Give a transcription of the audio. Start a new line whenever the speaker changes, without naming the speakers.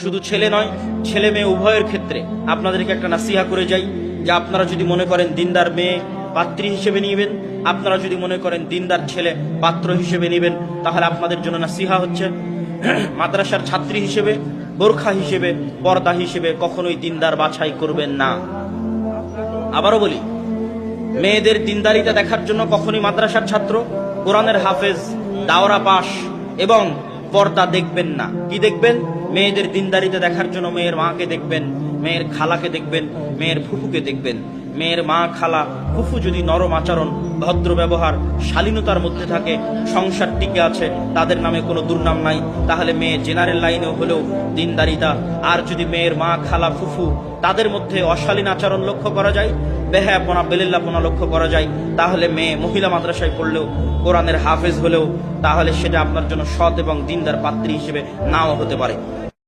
শুধু ছেলে নয়, ছেলে মেয়ে উভয়ের ক্ষেত্রে আপনাদেরকে একটা নাসিহা করে যাই যে আপনারা যদি মনে করেন দিনদার মেয়ে পাত্রী হিসেবে নিবেন, আপনারা যদি মনে করেন দিনদার ছেলে পাত্র হিসেবে নিবেন, তাহলে আপনাদের জন্য নাসিহা হচ্ছে মাদ্রাসার ছাত্রী হিসেবে, বোরখা হিসেবে, পর্দা হিসেবে কখনোই দিনদার বাছাই করবেন না। আবারও বলি, মেয়েদের দিনদারিতা দেখার জন্য কখনোই মাদ্রাসার ছাত্র, কোরআনের হাফেজ, দাওরা পাশ এবং পর্দা দেখবেন না। কি দেখবেন? মেয়েদের দিনদারিতা দেখার জন্য মেয়ের মাকে দেখবেন, মেয়ের খালাকে দেখবেন, মেয়ের ফুফুকে দেখবেন। মেয়ের মা, খালা, ফুফু যদি নরম আচরণ, ভদ্র ব্যবহার, শালীনতার মধ্যে থাকে, সংসার টিকে আছে, তাদের নামে কোনো দুর্নাম নাই, তাহলে মেয়ে জেনারেল লাইনেও হলেও দিনদারিতা। আর যদি মেয়ের মা, খালা, ফুফু তাদের মধ্যে অশালীন আচরণ লক্ষ্য করা যায়, বেহায়াপনা, বেলিল্লাপনা লক্ষ্য করা যায়, তাহলে মেয়ে মহিলা মাদ্রাসায় পড়লেও, কোরআনের হাফেজ হলেও, তাহলে সেটা আপনার জন্য সৎ এবং দিনদার পাত্রী হিসেবে নাও হতে পারে।